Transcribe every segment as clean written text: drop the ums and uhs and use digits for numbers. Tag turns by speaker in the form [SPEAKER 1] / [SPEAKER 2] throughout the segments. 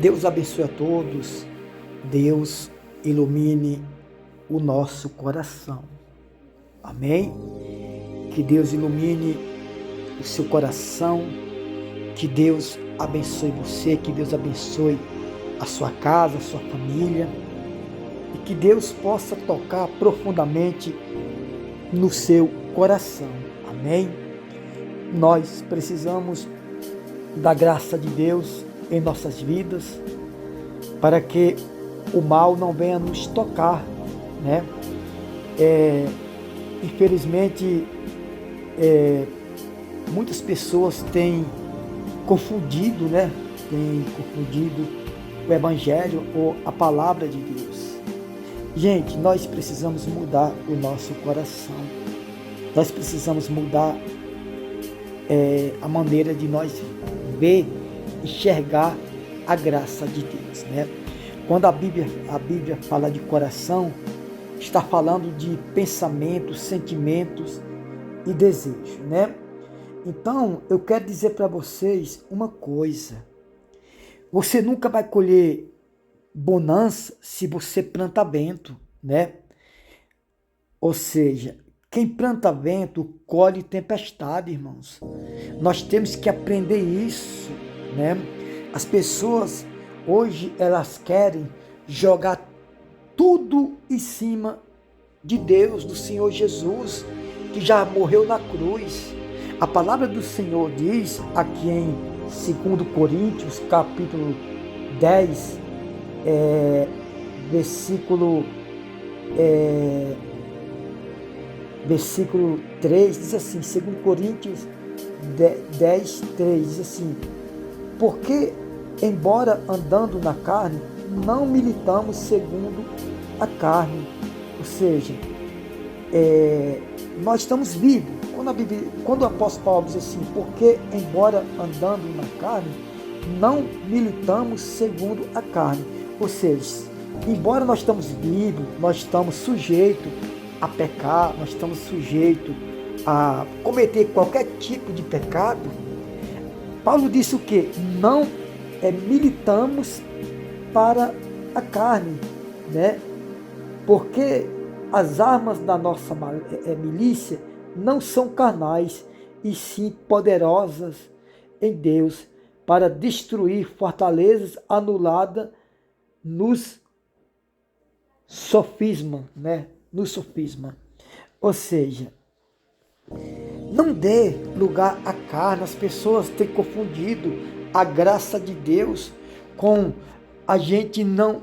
[SPEAKER 1] Deus abençoe a todos. Deus ilumine o nosso coração. Amém? Que Deus ilumine o seu coração. Que Deus abençoe você. Que Deus abençoe a sua casa, a sua família. E que Deus possa tocar profundamente no seu coração. Amém? Nós precisamos da graça de Deus em nossas vidas, para que o mal não venha nos tocar, né? Infelizmente, muitas pessoas têm confundido, né? Têm confundido o Evangelho ou a palavra de Deus. Gente, nós precisamos mudar o nosso coração. Nós precisamos mudar a maneira de nós ver, enxergar a graça de Deus, né? Quando a Bíblia fala de coração, está falando de pensamentos, sentimentos e desejos, né? Então, eu quero dizer para vocês uma coisa: você nunca vai colher bonança se você planta vento, né? Ou seja, quem planta vento, colhe tempestade, irmãos. Nós temos que aprender isso, né? As pessoas, hoje, elas querem jogar tudo em cima de Deus, do Senhor Jesus, que já morreu na cruz. A palavra do Senhor diz, aqui em 2 Coríntios, capítulo 10, versículo 3, diz assim, 2 Coríntios 10, 3, diz assim: porque, embora andando na carne, não militamos segundo a carne. Ou seja, nós estamos vivos. Quando o apóstolo Paulo diz assim, porque, embora andando na carne, não militamos segundo a carne. Ou seja, embora nós estamos vivos, nós estamos sujeitos a pecar, nós estamos sujeitos a cometer qualquer tipo de pecado. Paulo disse o quê? Não militamos para a carne, né? Porque as armas da nossa milícia não são carnais, e sim poderosas em Deus, para destruir fortalezas anuladas nos sofisma, né? No sofisma. Ou seja, não dê lugar à carne. As pessoas têm confundido a graça de Deus com a gente não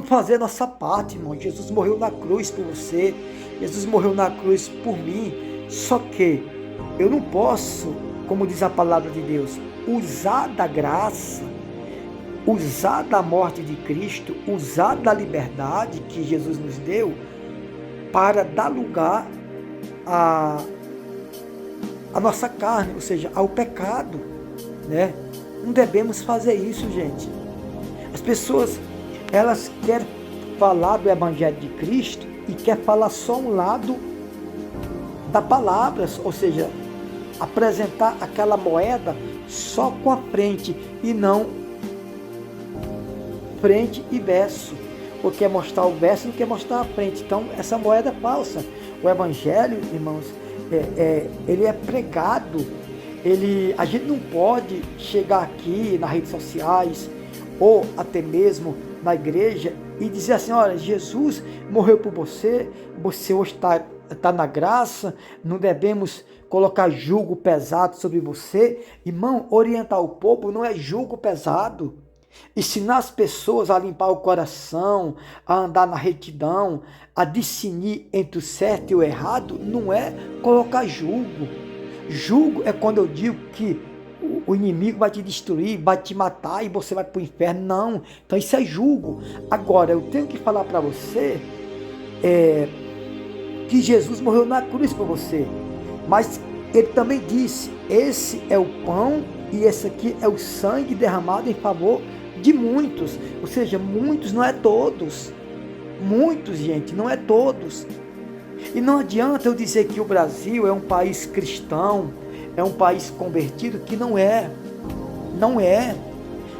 [SPEAKER 1] fazer a nossa parte, irmão. Jesus morreu na cruz por você, Jesus morreu na cruz por mim. Só que eu não posso, como diz a palavra de Deus, usar da graça, usar da morte de Cristo, usar da liberdade que Jesus nos deu para dar lugar a nossa carne, ou seja, ao pecado, né? Não devemos fazer isso, gente. As pessoas, elas querem falar do Evangelho de Cristo e querem falar só um lado da palavra, ou seja, apresentar aquela moeda só com a frente e não frente e verso. Ou quer mostrar o verso e não quer mostrar a frente. Então, essa moeda é falsa. O Evangelho, irmãos, ele é pregado. A gente não pode chegar aqui nas redes sociais ou até mesmo na igreja e dizer assim: olha, Jesus morreu por você, você hoje está na graça, não devemos colocar jugo pesado sobre você. Irmão, orientar o povo não é jugo pesado. Ensinar as pessoas a limpar o coração, a andar na retidão, a discernir entre o certo e o errado, não é colocar jugo. Jugo é quando eu digo que o inimigo vai te destruir, vai te matar e você vai para o inferno. Não, então isso é jugo. Agora, eu tenho que falar para você que Jesus morreu na cruz por você, mas ele também disse: esse é o pão e esse aqui é o sangue derramado em favor de muitos. Ou seja, muitos, não é todos. Muitos, gente, não é todos. E não adianta eu dizer que o Brasil é um país cristão, é um país convertido, que não é. Não é.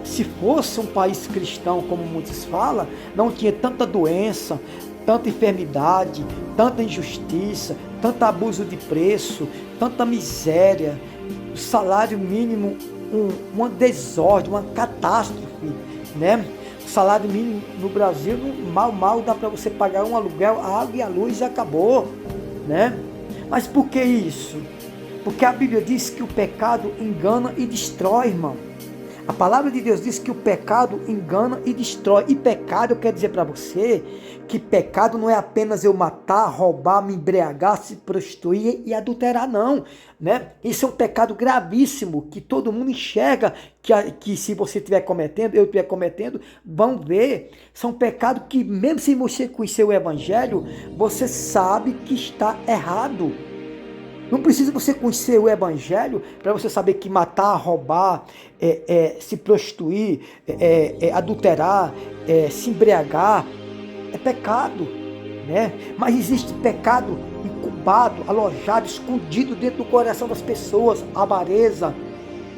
[SPEAKER 1] Se fosse um país cristão, como muitos falam, não tinha tanta doença, tanta enfermidade, tanta injustiça, tanto abuso de preço, tanta miséria, o salário mínimo, uma desordem, uma catástrofe, né? O salário mínimo no Brasil, mal dá para você pagar um aluguel, a água e a luz e acabou, né? Mas por que isso? Porque a Bíblia diz que o pecado engana e destrói, irmão. A palavra de Deus diz que o pecado engana e destrói. E pecado, eu quero dizer para você, que pecado não é apenas eu matar, roubar, me embriagar, se prostituir e adulterar, não, né? Isso é um pecado gravíssimo, que todo mundo enxerga, que se você estiver cometendo, eu estiver cometendo, vão ver. São pecados que mesmo se você conhecer o Evangelho, você sabe que está errado. Não precisa você conhecer o Evangelho para você saber que matar, roubar, se prostituir, adulterar, se embriagar, é pecado, né? Mas existe pecado incubado, alojado, escondido dentro do coração das pessoas: avareza,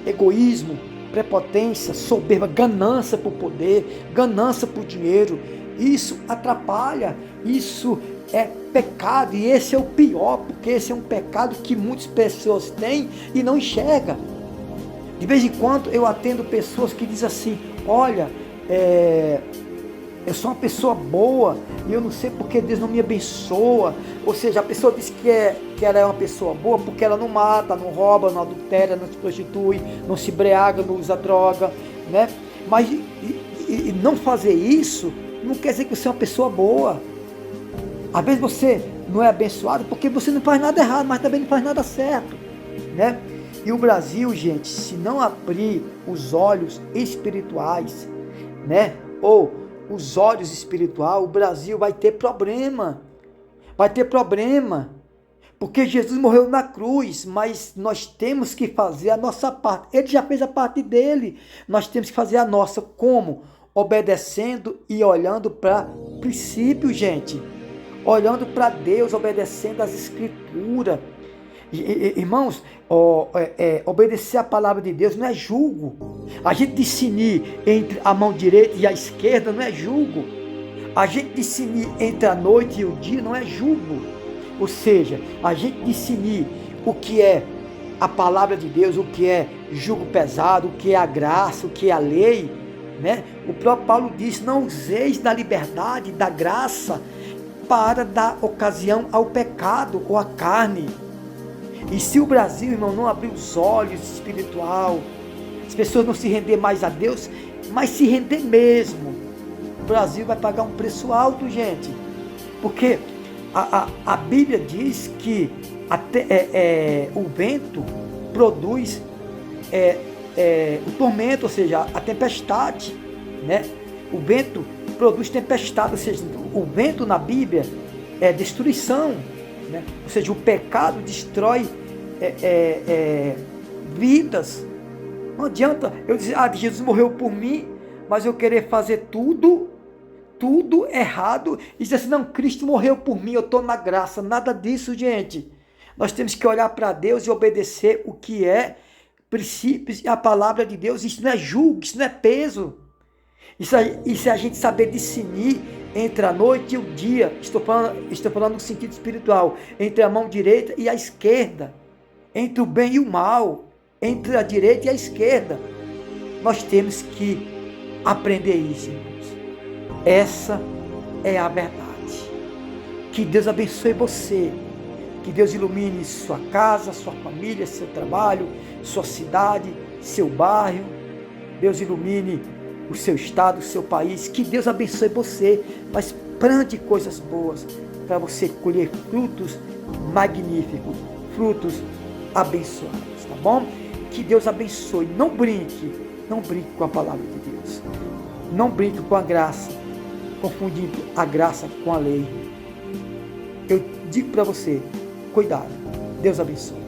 [SPEAKER 1] egoísmo, prepotência, soberba, ganância por poder, ganância por dinheiro. Isso atrapalha, isso é pecado, e esse é o pior, porque esse é um pecado que muitas pessoas têm e não enxergam. De vez em quando eu atendo pessoas que dizem assim: olha, eu sou uma pessoa boa e eu não sei porque Deus não me abençoa. Ou seja, a pessoa diz que ela é uma pessoa boa porque ela não mata, não rouba, não adultera, não se prostitui, não se embriaga, não usa droga, né? Mas e não fazer isso não quer dizer que você é uma pessoa boa. Às vezes você não é abençoado porque você não faz nada errado, mas também não faz nada certo, né? E o Brasil, gente, se não abrir os olhos espirituais, né? Ou os olhos espirituais, o Brasil vai ter problema. Vai ter problema. Porque Jesus morreu na cruz, mas nós temos que fazer a nossa parte. Ele já fez a parte dele. Nós temos que fazer a nossa. Como? Obedecendo e olhando para princípio, gente. Olhando para Deus, obedecendo as Escrituras. Irmãos, obedecer a palavra de Deus não é julgo. A gente discernir entre a mão direita e a esquerda não é julgo. A gente discernir entre a noite e o dia não é julgo. Ou seja, a gente discernir o que é a palavra de Deus, o que é jugo pesado, o que é a graça, o que é a lei, né? O próprio Paulo diz: não useis da liberdade, da graça, para dar ocasião ao pecado ou à carne. E se o Brasil, irmão, não abrir os olhos espiritual, as pessoas não se render mais a Deus, mas se render mesmo, o Brasil vai pagar um preço alto, gente. Porque a Bíblia diz que o vento produz o tormento, ou seja, a tempestade, né? O vento produz tempestade, ou seja, o vento na Bíblia é destruição, né? Ou seja, o pecado destrói vidas. Não adianta eu dizer: Jesus morreu por mim, mas eu querer fazer tudo errado e dizer assim: não, Cristo morreu por mim, eu estou na graça. Nada disso, gente. Nós temos que olhar para Deus e obedecer o que é princípios e a palavra de Deus. Isso não é julgo, isso não é peso. Isso é a gente saber discernir entre a noite e o dia. Estou falando no sentido espiritual, entre a mão direita e a esquerda, entre o bem e o mal, entre a direita e a esquerda. Nós temos que aprender isso, irmãos. Essa é a verdade. Que Deus abençoe você, que Deus ilumine sua casa, sua família, seu trabalho, sua cidade, seu bairro. Deus ilumine o seu estado, o seu país. Que Deus abençoe você, mas plante coisas boas para você colher frutos magníficos, frutos abençoados, tá bom? Que Deus abençoe. Não brinque com a palavra de Deus. Não brinque com a graça, confundindo a graça com a lei. Eu digo para você: cuidado. Deus abençoe.